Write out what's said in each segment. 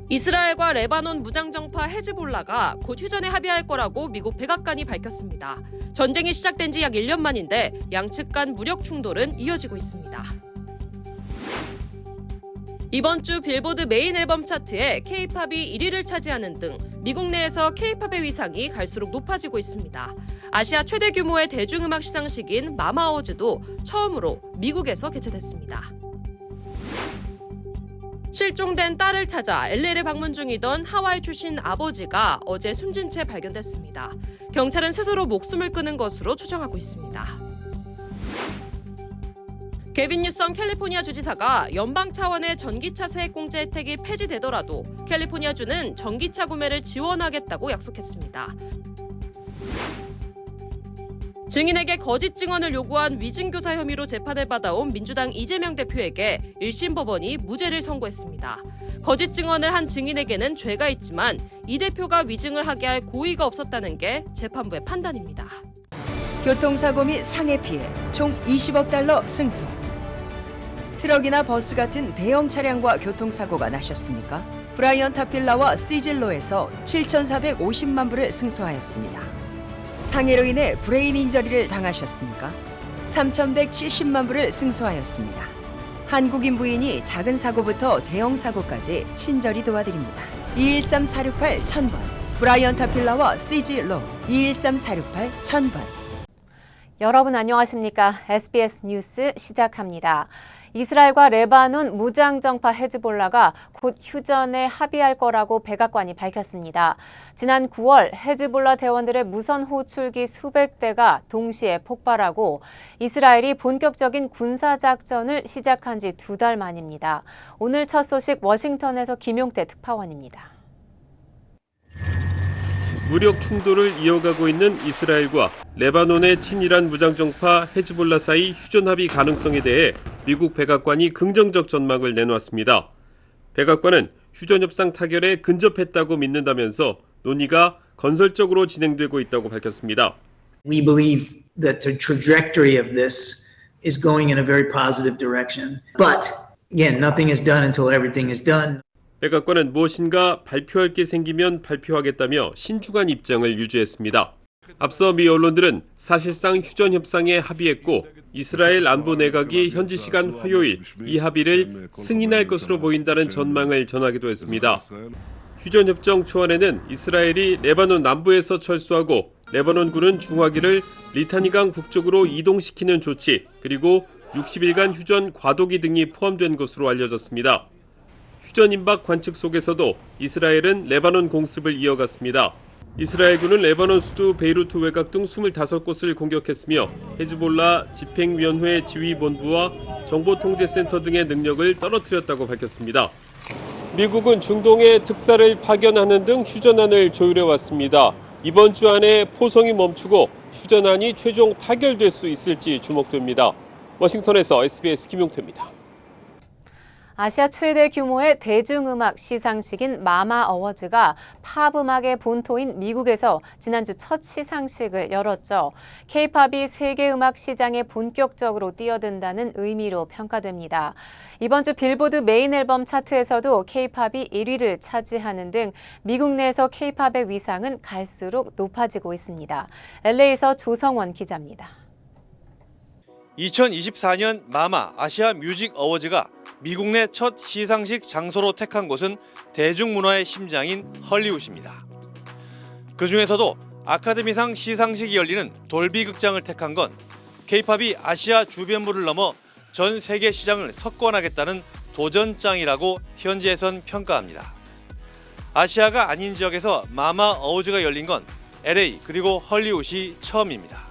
이스라엘과 레바논 무장정파 헤즈볼라가 곧 휴전에 합의할 거라고 미국 백악관이 밝혔습니다. 전쟁이 시작된 지 약 1년 만인데 양측 간 무력 충돌은 이어지고 있습니다. 이번 주 빌보드 메인 앨범 차트에 K-팝이 1위를 차지하는 등 미국 내에서 K-팝의 위상이 갈수록 높아지고 있습니다. 아시아 최대 규모의 대중음악 시상식인 마마 어워즈도 처음으로 미국에서 개최됐습니다. 실종된 딸을 찾아 LA를 방문 중이던 하와이 출신 아버지가 어제 숨진 채 발견됐습니다. 경찰은 스스로 목숨을 끊은 것으로 추정하고 있습니다. 게빈 뉴섬 캘리포니아 주지사가 연방 차원의 전기차 세액 공제 혜택이 폐지되더라도 캘리포니아주는 전기차 구매를 지원하겠다고 약속했습니다. 증인에게 거짓 증언을 요구한 위증교사 혐의로 재판을 받아온 민주당 이재명 대표에게 1심 법원이 무죄를 선고했습니다. 거짓 증언을 한 증인에게는 죄가 있지만 이 대표가 위증을 하게 할 고의가 없었다는 게 재판부의 판단입니다. 교통사고 및 상해 피해 총 20억 달러 승소. 트럭이나 버스 같은 대형 차량과 교통사고가 나셨습니까? 브라이언 타필라와 시즐로에서 7,450만 불을 승소하였습니다. 상해로 인해 브레인 인저리를 당하셨습니까? 3,170만 불을 승소하였습니다. 한국인 부인이 작은 사고부터 대형 사고까지 친절히 도와드립니다. 213-468-1000번 브라이언 타필라와 시즐로 213-468-1000번. 여러분 안녕하십니까? SBS 뉴스 시작합니다. 이스라엘과 레바논 무장정파 헤즈볼라가 곧 휴전에 합의할 거라고 백악관이 밝혔습니다. 지난 9월 헤즈볼라 대원들의 무선 호출기 수백 대가 동시에 폭발하고 이스라엘이 본격적인 군사작전을 시작한 지 2달 만입니다. 오늘 첫 소식 워싱턴에서 김용태 특파원입니다. 무력 충돌을 이어가고 있는 이스라엘과 레바논의 친이란 무장정파 헤즈볼라 사이 휴전 합의 가능성에 대해 미국 백악관이 긍정적 전망을 내놓았습니다. 백악관은 휴전 협상 타결에 근접했다고 믿는다면서 논의가 건설적으로 진행되고 있다고 밝혔습니다. We believe that the trajectory of this is going in a very positive direction. But again, nothing is done until everything is done. 백악관은 무엇인가 발표할 게 생기면 발표하겠다며 신중한 입장을 유지했습니다. 앞서 미 언론들은 사실상 휴전 협상에 합의했고 이스라엘 안보 내각이 현지 시간 화요일 이 합의를 승인할 것으로 보인다는 전망을 전하기도 했습니다. 휴전 협정 초안에는 이스라엘이 레바논 남부에서 철수하고 레바논군은 중화기를 리타니강 북쪽으로 이동시키는 조치, 그리고 60일간 휴전 과도기 등이 포함된 것으로 알려졌습니다. 휴전 임박 관측 속에서도 이스라엘은 레바논 공습을 이어갔습니다. 이스라엘군은 레바논 수도 베이루트 외곽 등 25곳을 공격했으며 헤즈볼라 집행위원회 지휘본부와 정보통제센터 등의 능력을 떨어뜨렸다고 밝혔습니다. 미국은 중동에 특사를 파견하는 등 휴전안을 조율해왔습니다. 이번 주 안에 포성이 멈추고 휴전안이 최종 타결될 수 있을지 주목됩니다. 워싱턴에서 SBS 김용태입니다. 아시아 최대 규모의 대중음악 시상식인 마마 어워즈가 팝 음악의 본토인 미국에서 지난주 첫 시상식을 열었죠. K-팝이 세계 음악 시장에 본격적으로 뛰어든다는 의미로 평가됩니다. 이번 주 빌보드 메인 앨범 차트에서도 K-팝이 1위를 차지하는 등 미국 내에서 K-팝의 위상은 갈수록 높아지고 있습니다. LA에서 조성원 기자입니다. 2024년 마마 아시아 뮤직 어워즈가 미국 내 첫 시상식 장소로 택한 곳은 대중문화의 심장인 헐리우드입니다. 그 중에서도 아카데미상 시상식이 열리는 돌비 극장을 택한 건 K-팝이 아시아 주변부를 넘어 전 세계 시장을 석권하겠다는 도전장이라고 현지에선 평가합니다. 아시아가 아닌 지역에서 마마 어워즈가 열린 건 LA 그리고 헐리우드이 처음입니다.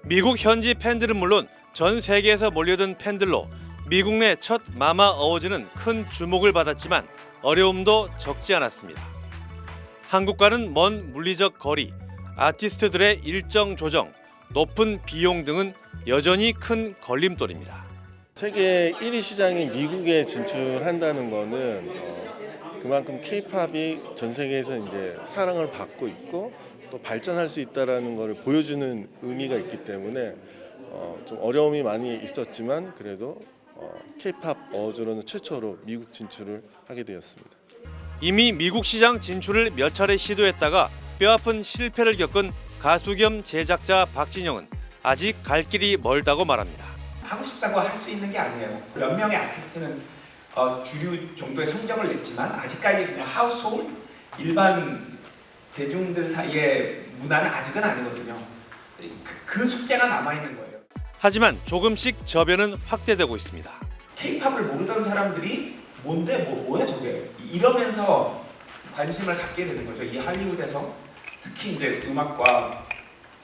미국 현지 팬들은 물론 전 세계에서 몰려든 팬들로 미국 내 첫 마마 어워즈는 큰 주목을 받았지만 어려움도 적지 않았습니다. 한국과는 먼 물리적 거리, 아티스트들의 일정 조정, 높은 비용 등은 여전히 큰 걸림돌입니다. 세계 1위 시장인 미국에 진출한다는 거는 그만큼 K-팝이 전 세계에서 이제 사랑을 받고 있고 또 발전할 수 있다라는 것을 보여주는 의미가 있기 때문에 좀 어려움이 많이 있었지만 그래도 K-팝 어워즈로는 최초로 미국 진출을 하게 되었습니다. 이미 미국 시장 진출을 몇 차례 시도했다가 뼈아픈 실패를 겪은 가수 겸 제작자 박진영은 아직 갈 길이 멀다고 말합니다. 하고 싶다고 할 수 있는 게 아니에요. 몇 명의 아티스트는 주류 정도의 성적을 냈지만 아직까지 그냥 하우스홀, 일반 대중들 사이의 문화는 아직은 아니거든요. 그 숙제가 남아있는 거예요. 하지만 조금씩 저변은 확대되고 있습니다. K-팝을 모르던 사람들이 뭔데 뭐야 저게 이러면서 관심을 갖게 되는 거죠. 이 할리우드에서 특히 이제 음악과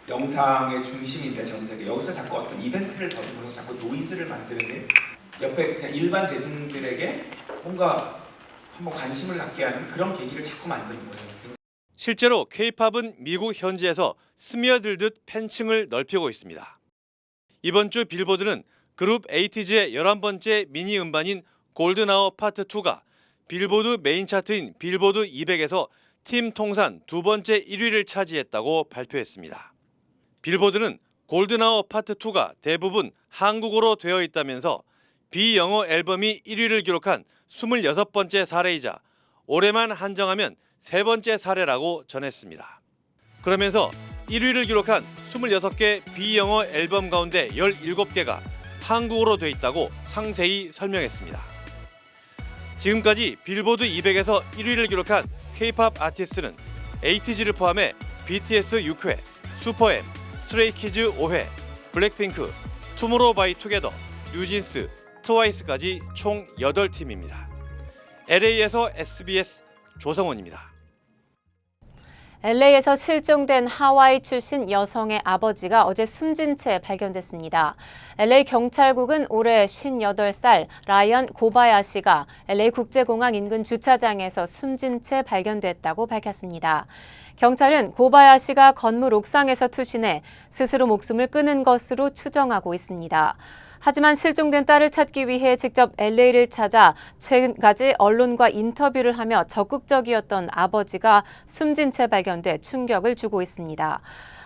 영상의 중심인데 전 세계 여기서 자꾸 어떤 이벤트를 벌이면서 자꾸 노이즈를 만드는 옆에 그냥 일반 대중들에게 뭔가 한번 관심을 갖게 하는 그런 계기를 자꾸 만드는 거예요. 실제로 K-팝은 미국 현지에서 스며들듯 팬층을 넓히고 있습니다. 이번 주 빌보드는 그룹 에이티즈의 11번째 미니 음반인 골든아워 파트 2가 빌보드 메인 차트인 빌보드 200에서 팀 통산 두 번째 1위를 차지했다고 발표했습니다. 빌보드는 골든아워 파트 2가 대부분 한국어로 되어 있다면서 비영어 앨범이 1위를 기록한 26번째 사례이자 올해만 한정하면 세 번째 사례라고 전했습니다. 그러면서 1위를 기록한 26개 비영어 앨범 가운데 17개가 한국어로 되어 있다고 상세히 설명했습니다. 지금까지 빌보드 200에서 1위를 기록한 K-팝 아티스트는 에이티즈를 포함해 BTS 6회, 슈퍼엠, 스트레이키즈 5회, 블랙핑크, 투모로우바이투게더, 뉴진스, 트와이스까지 총 8팀입니다. LA에서 SBS 조성원입니다. LA에서 실종된 하와이 출신 여성의 아버지가 어제 숨진 채 발견됐습니다. LA 경찰국은 올해 58살 라이언 고바야시가 LA 국제공항 인근 주차장에서 숨진 채 발견됐다고 밝혔습니다. 경찰은 고바야시가 건물 옥상에서 투신해 스스로 목숨을 끊은 것으로 추정하고 있습니다. 하지만 실종된 딸을 찾기 위해 직접 LA를 찾아 최근까지 언론과 인터뷰를 하며 적극적이었던 아버지가 숨진 채 발견돼 충격을 주고 있습니다.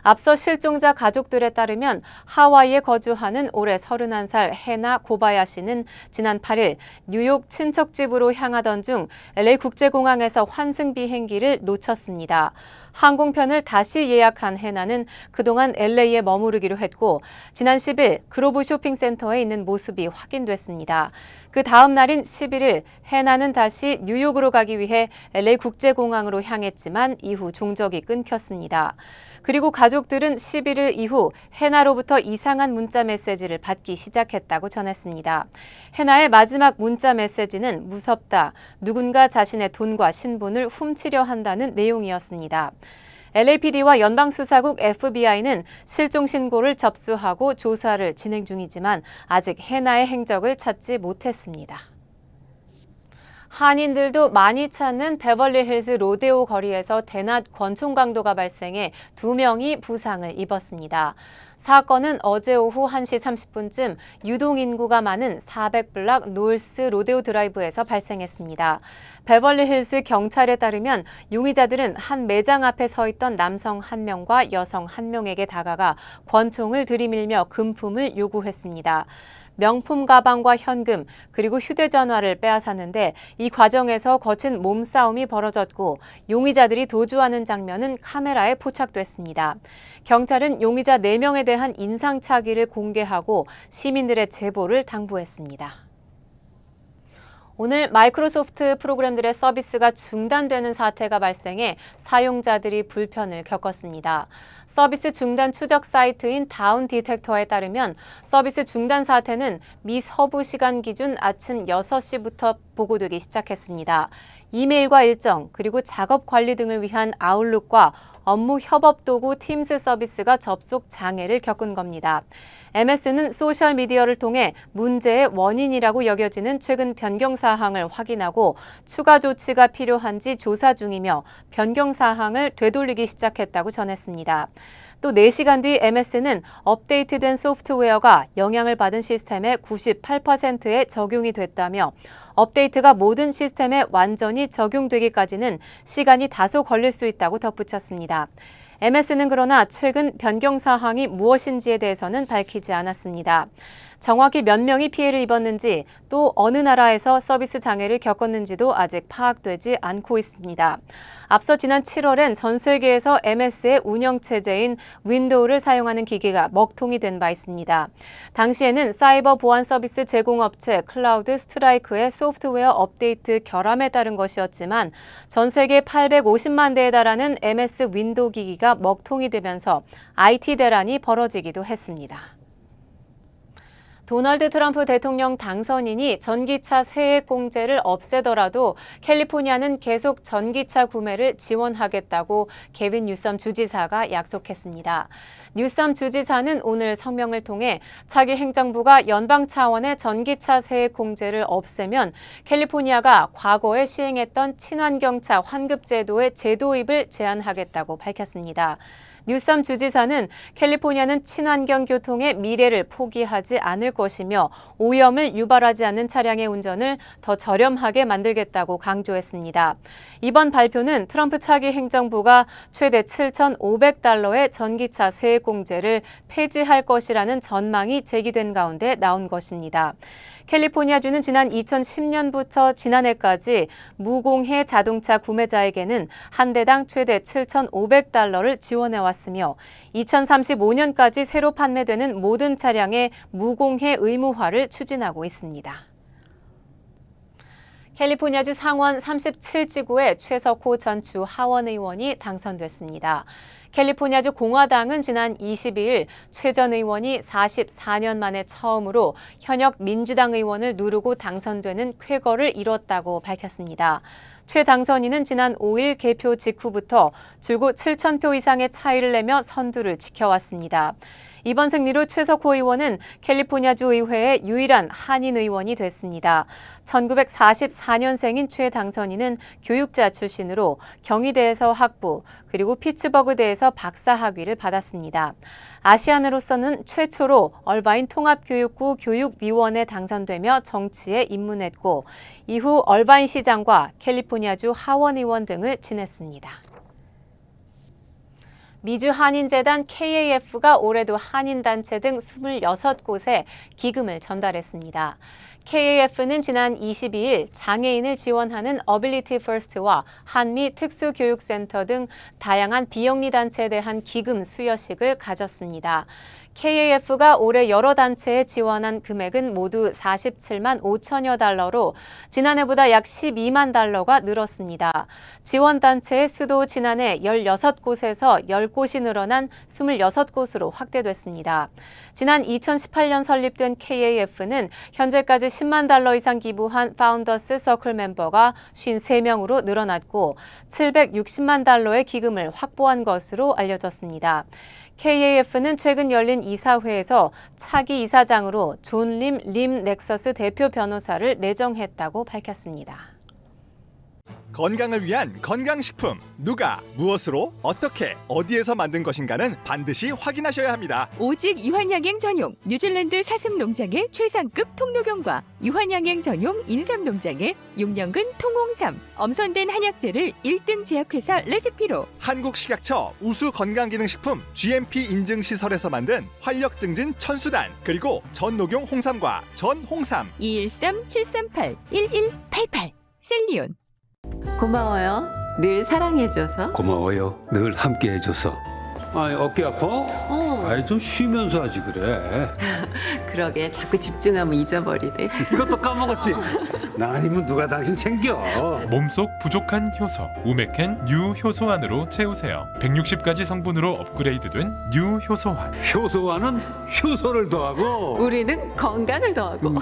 앞서 실종자 가족들에 따르면 하와이에 거주하는 올해 31살 해나 고바야시는 지난 8일 뉴욕 친척집으로 향하던 중 LA 국제공항에서 환승 비행기를 놓쳤습니다. 항공편을 다시 예약한 해나는 그동안 LA에 머무르기로 했고 지난 10일 그로브 쇼핑센터에 있는 모습이 확인됐습니다. 그 다음 날인 11일 해나는 다시 뉴욕으로 가기 위해 LA 국제공항으로 향했지만 이후 종적이 끊겼습니다. 그리고 가족들은 11일 이후 해나로부터 이상한 문자 메시지를 받기 시작했다고 전했습니다. 해나의 마지막 문자 메시지는 무섭다, 누군가 자신의 돈과 신분을 훔치려 한다는 내용이었습니다. LAPD와 연방수사국 FBI는 실종 신고를 접수하고 조사를 진행 중이지만 아직 해나의 행적을 찾지 못했습니다. 한인들도 많이 찾는 베벌리힐즈 로데오 거리에서 대낮 권총 강도가 발생해 2명이 부상을 입었습니다. 사건은 어제 오후 1시 30분쯤 유동인구가 많은 400블락 노스 로데오 드라이브에서 발생했습니다. 베벌리힐즈 경찰에 따르면 용의자들은 한 매장 앞에 서 있던 남성 1명과 여성 1명에게 다가가 권총을 들이밀며 금품을 요구했습니다. 명품 가방과 현금 그리고 휴대전화를 빼앗았는데 이 과정에서 거친 몸싸움이 벌어졌고 용의자들이 도주하는 장면은 카메라에 포착됐습니다. 경찰은 용의자 4명에 대한 인상착의를 공개하고 시민들의 제보를 당부했습니다. 오늘 마이크로소프트 프로그램들의 서비스가 중단되는 사태가 발생해 사용자들이 불편을 겪었습니다. 서비스 중단 추적 사이트인 다운 디텍터에 따르면 서비스 중단 사태는 미 서부 시간 기준 아침 6시부터 보고되기 시작했습니다. 이메일과 일정, 그리고 작업 관리 등을 위한 아웃룩과 업무 협업 도구 팀스 서비스가 접속 장애를 겪은 겁니다. MS는 소셜미디어를 통해 문제의 원인이라고 여겨지는 최근 변경 사항을 확인하고 추가 조치가 필요한지 조사 중이며 변경 사항을 되돌리기 시작했다고 전했습니다. 또 4시간 뒤 MS는 업데이트된 소프트웨어가 영향을 받은 시스템의 98%에 적용이 됐다며 업데이트가 모든 시스템에 완전히 적용되기까지는 시간이 다소 걸릴 수 있다고 덧붙였습니다. MS는 그러나 최근 변경 사항이 무엇인지에 대해서는 밝히지 않았습니다. 정확히 몇 명이 피해를 입었는지 또 어느 나라에서 서비스 장애를 겪었는지도 아직 파악되지 않고 있습니다. 앞서 지난 7월엔 전 세계에서 MS의 운영체제인 윈도우를 사용하는 기기가 먹통이 된 바 있습니다. 당시에는 사이버 보안 서비스 제공업체 클라우드 스트라이크의 소프트웨어 업데이트 결함에 따른 것이었지만 전 세계 850만 대에 달하는 MS 윈도우 기기가 먹통이 되면서 IT 대란이 벌어지기도 했습니다. 도널드 트럼프 대통령 당선인이 전기차 세액공제를 없애더라도 캘리포니아는 계속 전기차 구매를 지원하겠다고 게빈 뉴섬 주지사가 약속했습니다. 뉴섬 주지사는 오늘 성명을 통해 차기 행정부가 연방 차원의 전기차 세액공제를 없애면 캘리포니아가 과거에 시행했던 친환경차 환급제도의 제도입을 제한하겠다고 밝혔습니다. 뉴섬 주지사는 캘리포니아는 친환경 교통의 미래를 포기하지 않을 것이며 오염을 유발하지 않는 차량의 운전을 더 저렴하게 만들겠다고 강조했습니다. 이번 발표는 트럼프 차기 행정부가 최대 $7,500의 전기차 세액공제를 폐지할 것이라는 전망이 제기된 가운데 나온 것입니다. 캘리포니아주는 지난 2010년부터 지난해까지 무공해 자동차 구매자에게는 한 대당 최대 $7,500를 지원해왔으며 2035년까지 새로 판매되는 모든 차량의 무공해 의무화를 추진하고 있습니다. 캘리포니아주 상원 37지구의 최석호 전 주 하원 의원이 당선됐습니다. 캘리포니아주 공화당은 지난 22일 최 전 의원이 44년 만에 처음으로 현역 민주당 의원을 누르고 당선되는 쾌거를 이뤘다고 밝혔습니다. 최 당선인은 지난 5일 개표 직후부터 줄곧 7,000표 이상의 차이를 내며 선두를 지켜왔습니다. 이번 승리로 최석호 의원은 캘리포니아주 의회의 유일한 한인 의원이 됐습니다. 1944년생인 최 당선인은 교육자 출신으로 경희대에서 학부, 그리고 피츠버그대에서 박사 학위를 받았습니다. 아시안으로서는 최초로 얼바인 통합교육부 교육위원에 당선되며 정치에 입문했고 이후 얼바인 시장과 캘리포니아주 하원의원 등을 지냈습니다. 미주 한인재단 KAF가 올해도 한인단체 등 26곳에 기금을 전달했습니다. KAF는 지난 22일 장애인을 지원하는 어빌리티 퍼스트와 한미 특수교육센터 등 다양한 비영리 단체에 대한 기금 수여식을 가졌습니다. KAF가 올해 여러 단체에 지원한 금액은 모두 47만 5천여 달러로 지난해보다 약 12만 달러가 늘었습니다. 지원 단체의 수도 지난해 16곳에서 10곳이 늘어난 26곳으로 확대됐습니다. 지난 2018년 설립된 KAF는 현재까지 10만 달러 이상 기부한 파운더스 서클 멤버가 53명으로 늘어났고 760만 달러의 기금을 확보한 것으로 알려졌습니다. KAF는 최근 열린 이사회에서 차기 이사장으로 존 림 넥서스 대표 변호사를 내정했다고 밝혔습니다. 건강을 위한 건강식품, 누가, 무엇으로, 어떻게, 어디에서 만든 것인가는 반드시 확인하셔야 합니다. 오직 유한양행 전용 뉴질랜드 사슴 농장의 최상급 통로경과 유한양행 전용 인삼 농장의 6년근 통홍삼, 엄선된 한약재를 1등 제약회사 레시피로 한국식약처 우수 건강기능식품 GMP 인증 시설에서 만든 활력 증진 천수단, 그리고 전녹용 홍삼과 전홍삼. 213-738-1188 셀리온. 고마워요. 늘 사랑해줘서. 고마워요. 늘 함께해줘서. 아니 어깨 아파? 아이 좀 쉬면서 하지 그래. 그러게 자꾸 집중하면 잊어버리네. 이것도 까먹었지? 나 아니면 누가 당신 챙겨. 몸속 부족한 효소 우메켄 유효소환으로 채우세요. 160가지 성분으로 업그레이드된 유효소환. 효소와는 효소를 더하고 우리는 건강을 더하고.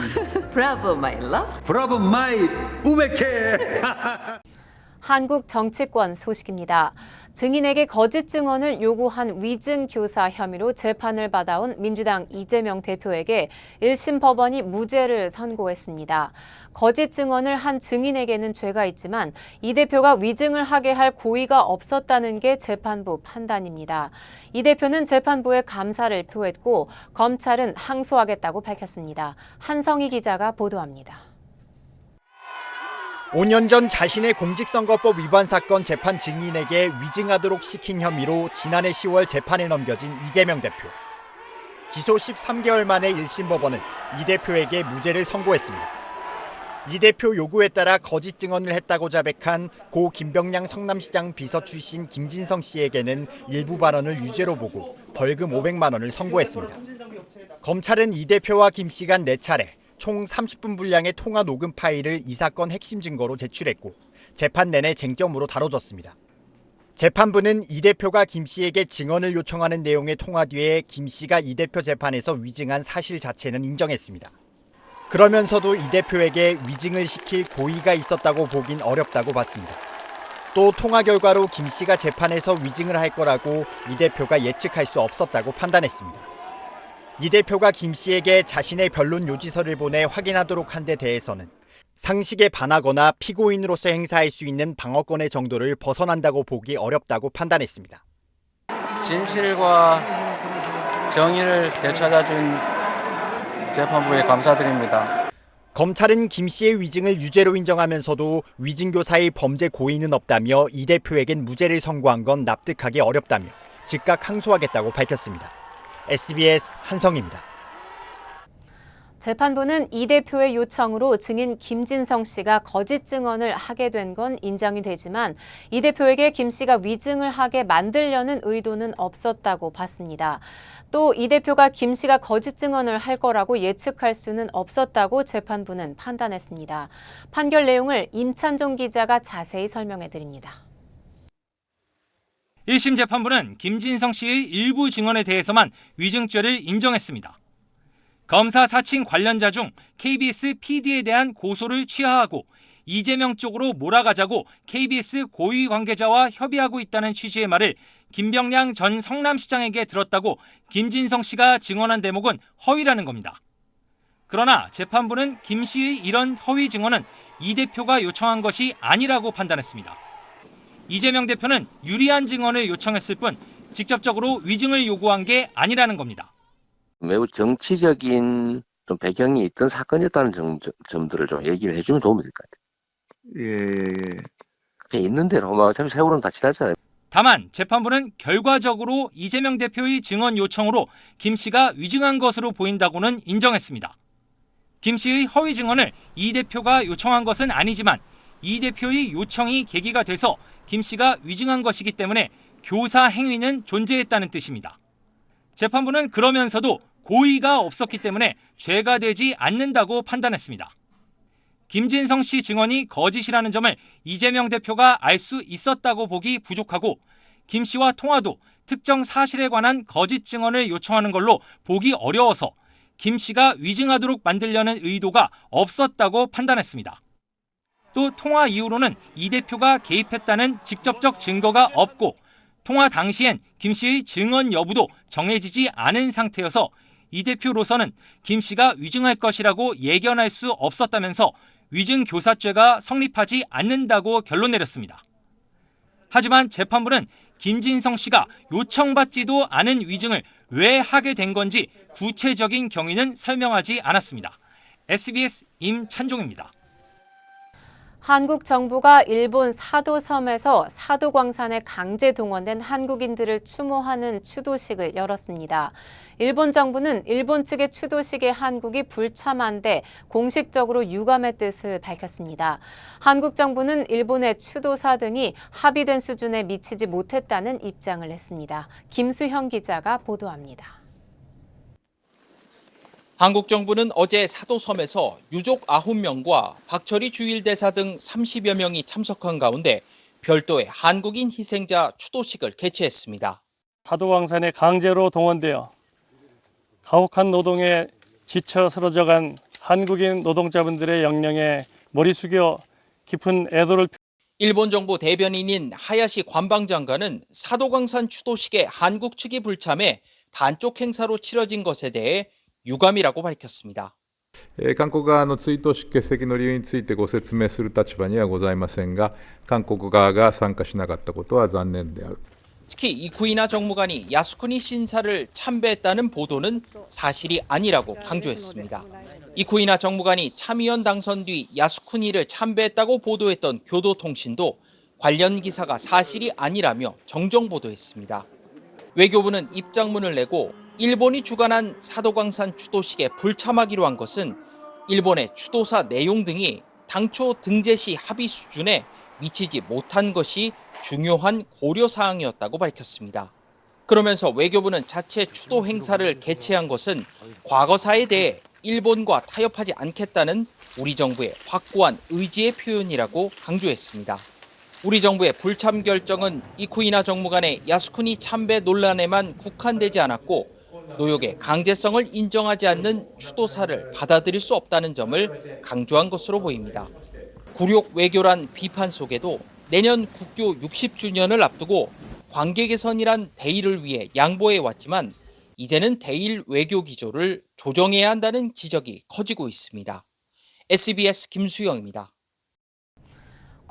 브라보 마이 러브. 브라보 마이 우메켄. 한국 정치권 소식입니다. 증인에게 거짓 증언을 요구한 위증 교사 혐의로 재판을 받아온 민주당 이재명 대표에게 1심 법원이 무죄를 선고했습니다. 거짓 증언을 한 증인에게는 죄가 있지만 이 대표가 위증을 하게 할 고의가 없었다는 게 재판부 판단입니다. 이 대표는 재판부에 감사를 표했고 검찰은 항소하겠다고 밝혔습니다. 한성희 기자가 보도합니다. 5년 전 자신의 공직선거법 위반 사건 재판 증인에게 위증하도록 시킨 혐의로 지난해 10월 재판에 넘겨진 이재명 대표. 기소 13개월 만에 1심 법원은 이 대표에게 무죄를 선고했습니다. 이 대표 요구에 따라 거짓 증언을 했다고 자백한 고 김병량 성남시장 비서 출신 김진성 씨에게는 일부 발언을 유죄로 보고 벌금 500만 원을 선고했습니다. 검찰은 이 대표와 김 씨 간 4차례 총 30분 분량의 통화 녹음 파일을 이 사건 핵심 증거로 제출했고 재판 내내 쟁점으로 다뤄졌습니다. 재판부는 이 대표가 김 씨에게 증언을 요청하는 내용의 통화 뒤에 김 씨가 이 대표 재판에서 위증한 사실 자체는 인정했습니다. 그러면서도 이 대표에게 위증을 시킬 고의가 있었다고 보긴 어렵다고 봤습니다. 또 통화 결과로 김 씨가 재판에서 위증을 할 거라고 이 대표가 예측할 수 없었다고 판단했습니다. 이 대표가 김 씨에게 자신의 변론 요지서를 보내 확인하도록 한 데 대해서는 상식에 반하거나 피고인으로서 행사할 수 있는 방어권의 정도를 벗어난다고 보기 어렵다고 판단했습니다. 진실과 정의를 되찾아준 재판부에 감사드립니다. 검찰은 김 씨의 위증을 유죄로 인정하면서도 위증교사의 범죄 고의는 없다며 이 대표에겐 무죄를 선고한 건 납득하기 어렵다며 즉각 항소하겠다고 밝혔습니다. SBS 한성입니다. 재판부는 이 대표의 요청으로 증인 김진성 씨가 거짓 증언을 하게 된 건 인정이 되지만 이 대표에게 김 씨가 위증을 하게 만들려는 의도는 없었다고 봤습니다. 또 이 대표가 김 씨가 거짓 증언을 할 거라고 예측할 수는 없었다고 재판부는 판단했습니다. 판결 내용을 임찬종 기자가 자세히 설명해 드립니다. 1심 재판부는 김진성 씨의 일부 증언에 대해서만 위증죄를 인정했습니다. 검사 사칭 관련자 중 KBS PD에 대한 고소를 취하하고 이재명 쪽으로 몰아가자고 KBS 고위 관계자와 협의하고 있다는 취지의 말을 김병량 전 성남시장에게 들었다고 김진성 씨가 증언한 대목은 허위라는 겁니다. 그러나 재판부는 김 씨의 이런 허위 증언은 이 대표가 요청한 것이 아니라고 판단했습니다. 이재명 대표는 유리한 증언을 요청했을 뿐 직접적으로 위증을 요구한 게 아니라는 겁니다. 매우 정치적인 좀 배경이 있던 사건이었다는 점들을 좀 얘기를 해주면 도움이 될 것 같아요. 그냥 있는 대로 어차피 세월은 다 지났잖아요. 다만 재판부는 결과적으로 이재명 대표의 증언 요청으로 김 씨가 위증한 것으로 보인다고는 인정했습니다. 김 씨의 허위 증언을 이 대표가 요청한 것은 아니지만 이 대표의 요청이 계기가 돼서 김 씨가 위증한 것이기 때문에 교사 행위는 존재했다는 뜻입니다. 재판부는 그러면서도 고의가 없었기 때문에 죄가 되지 않는다고 판단했습니다. 김진성 씨 증언이 거짓이라는 점을 이재명 대표가 알 수 있었다고 보기 부족하고 김 씨와 통화도 특정 사실에 관한 거짓 증언을 요청하는 걸로 보기 어려워서 김 씨가 위증하도록 만들려는 의도가 없었다고 판단했습니다. 또 통화 이후로는 이 대표가 개입했다는 직접적 증거가 없고 통화 당시엔 김 씨의 증언 여부도 정해지지 않은 상태여서 이 대표로서는 김 씨가 위증할 것이라고 예견할 수 없었다면서 위증교사죄가 성립하지 않는다고 결론 내렸습니다. 하지만 재판부는 김진성 씨가 요청받지도 않은 위증을 왜 하게 된 건지 구체적인 경위는 설명하지 않았습니다. SBS 임찬종입니다. 한국 정부가 일본 사도섬에서 사도광산에 강제 동원된 한국인들을 추모하는 추도식을 열었습니다. 일본 정부는 일본 측의 추도식에 한국이 불참한데 공식적으로 유감의 뜻을 밝혔습니다. 한국 정부는 일본의 추도사 등이 합의된 수준에 미치지 못했다는 입장을 냈습니다. 김수형 기자가 보도합니다. 한국 정부는 어제 사도섬에서 유족 9명과 박철희 주일대사 등 30여 명이 참석한 가운데 별도의 한국인 희생자 추도식을 개최했습니다. 사도광산에 강제로 동원되어 가혹한 노동에 지쳐 쓰러져간 한국인 노동자분들의 영령에 머리 숙여 깊은 애도를 일본 정부 대변인인 하야시 관방장관은 사도광산 추도식에 한국 측이 불참해 반쪽 행사로 치러진 것에 대해 유감이라고 밝혔습니다. 韓国側の追悼式欠席の理由についてご説明する立場にはございませんが、韓国側が参加しなかったことは残念である。 특히 이쿠이나 정무관이 야스쿠니 신사를 참배했다는 보도는 사실이 아니라고 강조했습니다. 이쿠이나 정무관이 참의원 당선 뒤 야스쿠니를 참배했다고 보도했던 교도통신도 관련 기사가 사실이 아니라며 정정 보도했습니다. 외교부는 입장문을 내고 일본이 주관한 사도광산 추도식에 불참하기로 한 것은 일본의 추도사 내용 등이 당초 등재 시 합의 수준에 미치지 못한 것이 중요한 고려 사항이었다고 밝혔습니다. 그러면서 외교부는 자체 추도 행사를 개최한 것은 과거사에 대해 일본과 타협하지 않겠다는 우리 정부의 확고한 의지의 표현이라고 강조했습니다. 우리 정부의 불참 결정은 이쿠이나 정무관의 야스쿠니 참배 논란에만 국한되지 않았고 노역의 강제성을 인정하지 않는 추도사를 받아들일 수 없다는 점을 강조한 것으로 보입니다. 굴욕 외교란 비판 속에도 내년 국교 60주년을 앞두고 관계 개선이란 대의를 위해 양보해 왔지만 이제는 대일 외교 기조를 조정해야 한다는 지적이 커지고 있습니다. SBS 김수영입니다.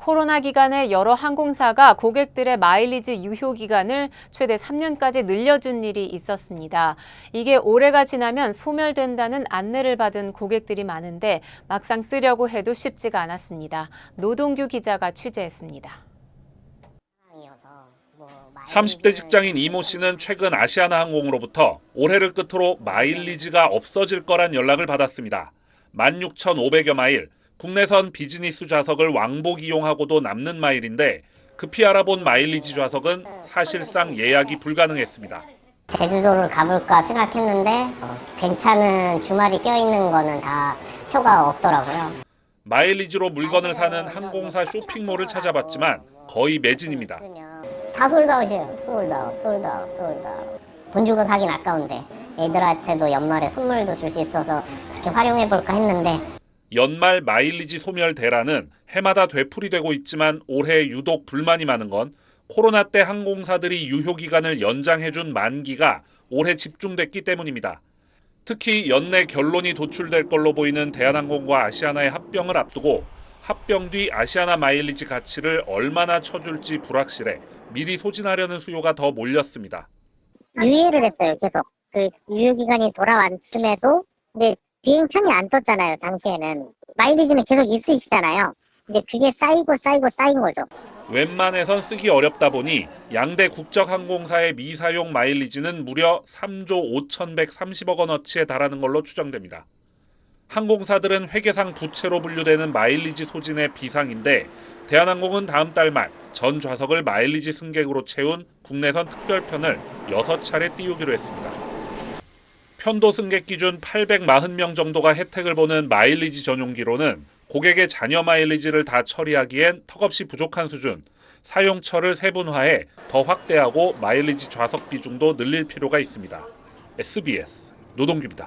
코로나 기간에 여러 항공사가 고객들의 마일리지 유효 기간을 최대 3년까지 늘려준 일이 있었습니다. 이게 올해가 지나면 소멸된다는 안내를 받은 고객들이 많은데 막상 쓰려고 해도 쉽지가 않았습니다. 노동규 기자가 취재했습니다. 30대 직장인 이모 씨는 최근 아시아나항공으로부터 올해를 끝으로 마일리지가 없어질 거란 연락을 받았습니다. 16,500여 마일, 국내선 비즈니스 좌석을 왕복 이용하고도 남는 마일인데 급히 알아본 마일리지 좌석은 사실상 예약이 불가능했습니다. 제주도를 가볼까 생각했는데 괜찮은 주말이 껴있는 거는 다 표가 없더라고요. 마일리지로 물건을 사는 항공사 쇼핑몰을 찾아봤지만 거의 매진입니다. 다 솔드아웃이에요. 솔드아웃. 돈 주고 사긴 아까운데 애들한테도 연말에 선물도 줄 수 있어서 그렇게 활용해볼까 했는데 연말 마일리지 소멸 대란은 해마다 되풀이되고 있지만 올해 유독 불만이 많은 건 코로나 때 항공사들이 유효기간을 연장해준 만기가 올해 집중됐기 때문입니다. 특히 연내 결론이 도출될 걸로 보이는 대한항공과 아시아나의 합병을 앞두고 합병 뒤 아시아나 마일리지 가치를 얼마나 쳐줄지 불확실해 미리 소진하려는 수요가 더 몰렸습니다. 유예를 했어요. 계속 그 유효기간이 돌아왔음에도 근데 비행편이 안 떴잖아요. 당시에는 마일리지는 계속 있으시잖아요. 근데 그게 쌓인 거죠. 웬만해선 쓰기 어렵다 보니 양대 국적항공사의 미사용 마일리지는 무려 3조 5,130억 원어치에 달하는 걸로 추정됩니다. 항공사들은 회계상 부채로 분류되는 마일리지 소진의 비상인데 대한항공은 다음 달 말 전 좌석을 마일리지 승객으로 채운 국내선 특별편을 6차례 띄우기로 했습니다. 편도 승객 기준 840명 정도가 혜택을 보는 마일리지 전용기로는 고객의 자녀 마일리지를 다 처리하기엔 턱없이 부족한 수준, 사용처를 세분화해 더 확대하고 마일리지 좌석 비중도 늘릴 필요가 있습니다. SBS 노동규입니다.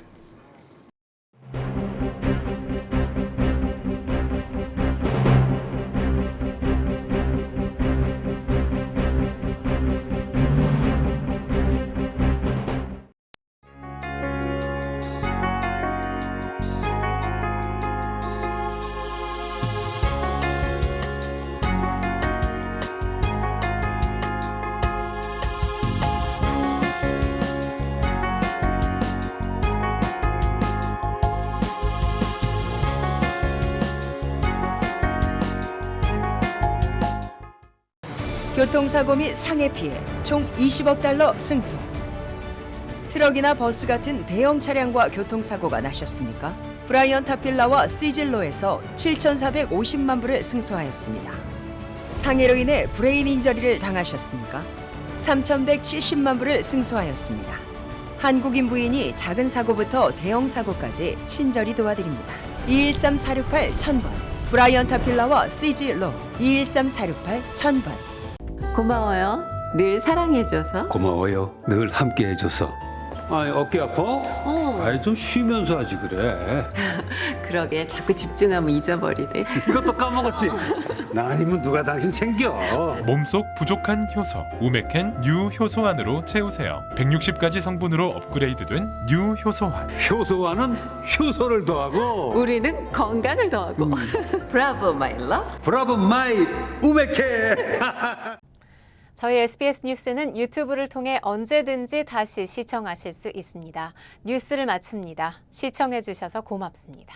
교통사고 및 상해 피해 총 20억 달러 승소. 트럭이나 버스 같은 대형 차량과 교통사고가 나셨습니까? 브라이언 타필라와 시즐로에서 7,450만 불을 승소하였습니다. 상해로 인해 브레인 인저리를 당하셨습니까? 3,170만 불을 승소하였습니다. 한국인 부인이 작은 사고부터 대형 사고까지 친절히 도와드립니다. 213-468-1000번 브라이언 타필라와 시즐로 213-468-1000번. 고마워요. 늘 사랑해줘서. 고마워요. 늘 함께해줘서. 어깨 아파? 좀 쉬면서 하지 그래. 그러게 자꾸 집중하면 잊어버리네. 이것도 까먹었지? 나 아니면 누가 당신 챙겨. 몸속 부족한 효소 우메켄 뉴 효소환으로 채우세요. 160가지 성분으로 업그레이드된 뉴 효소환. 효소환은 효소를 더하고 우리는 건강을 더하고. 브라보 마이 러브. 브라보 마이 우메켄. 저희 SBS 뉴스는 유튜브를 통해 언제든지 다시 시청하실 수 있습니다. 뉴스를 마칩니다. 시청해 주셔서 고맙습니다.